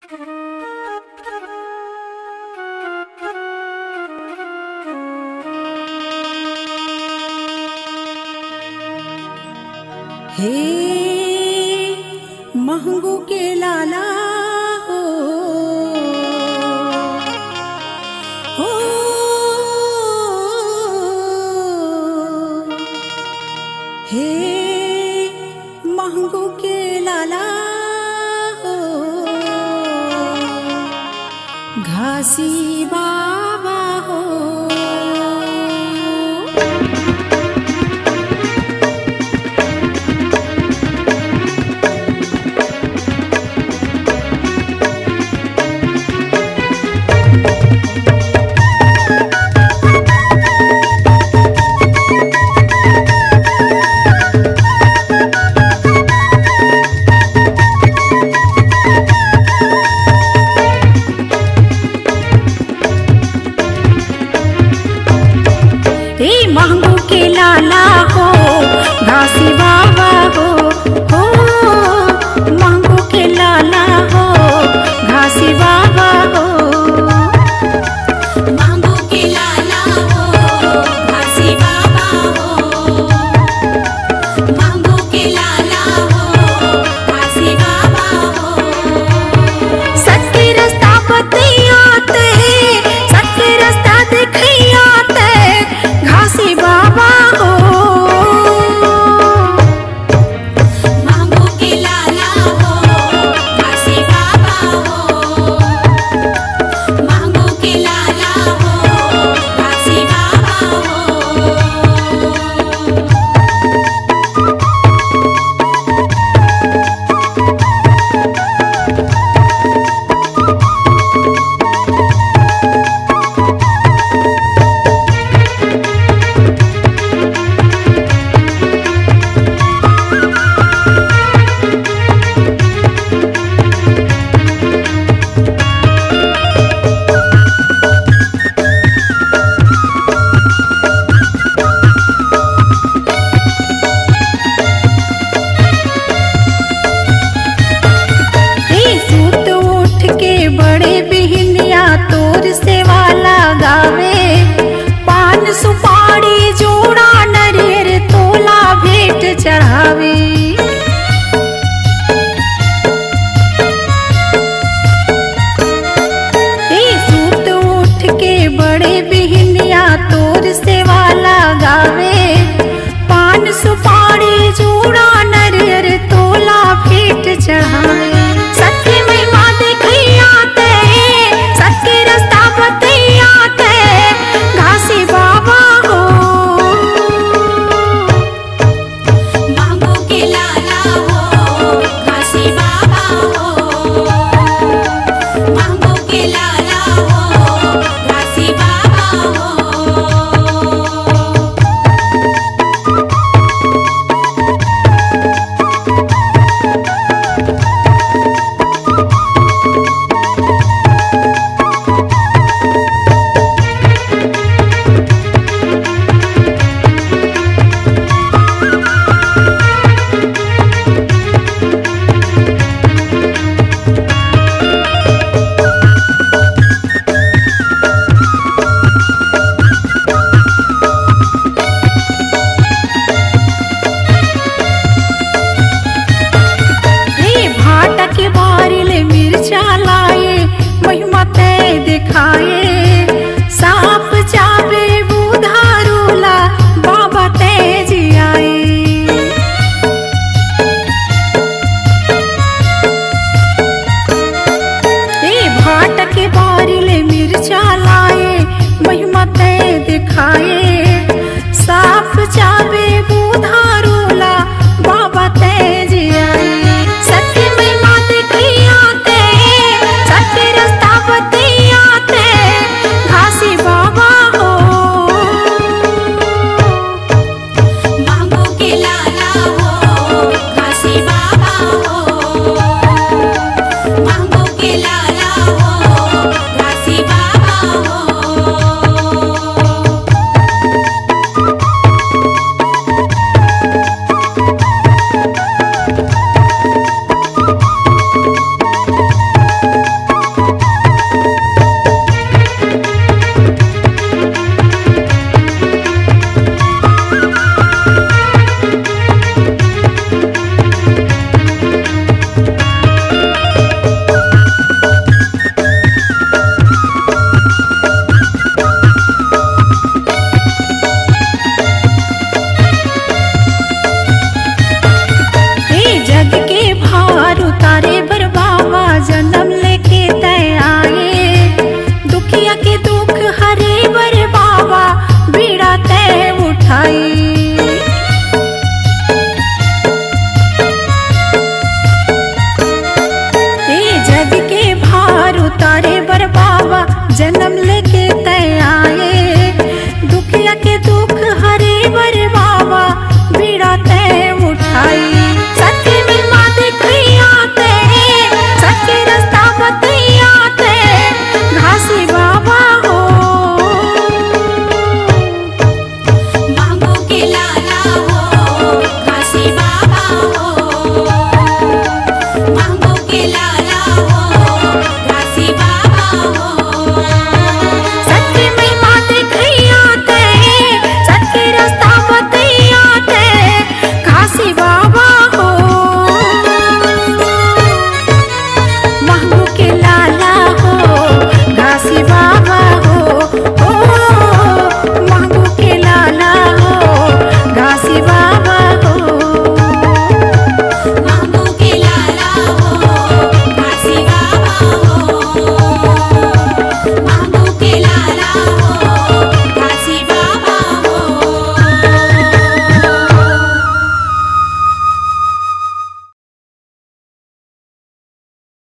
हे महंगू के लाला हो, हे महंगू के लाला हो, घासी बाबा हो। महंगू के लाला हो, घासी बाबा हो, महंगू के लाला हो, घासी बाबा हो। महंगू के लाला हो, घासी बाबा हो, महंगू के लाला हो, घासी बाबा हो। सच्चे रास्ता बतैयाते, सच्चे रास्ता दिखैयाते, घासी बाबा हो। महंगू के लाला हो, घासी बाबा हो, महंगू के लाला हो, घासी बाबा हो। बड़े बिहनिया तोर सेवा लगावे, पान सुपारी जोड़ा नरियर तोला भेंट चढ़ावे। सूत उठ के बड़े बिहनिया तोर सेवा लगावे, पान सुपारी जोड़ा नरियर तोला भेंट चढ़ावे। सच्ची महिमा दिखैयाते, सच्चे रास्ता बतैयाते, घासी बाबा हो। महंगू के लाला हो, घासी बाबा हो, महंगू के लाला हो, घासी बाबा हो। मिर्चा लाए महिमा तय दिखाए, साप चाबे बुधारूला बाबा तेज आए। भाट के बारिले मिर्चा लाए महिमा तय दिखाए, साप चाबे बुधारूला बाबा तेज आए। सच्ची महिमा दिखैयाते, सच्चे रास्ता बतैयाते, घासी बाबा हो। महंगू के लाला हो, घासी बाबा हो, महंगू के लाला हो, घासी बाबा हो। तारे बर बाबा जन्म ले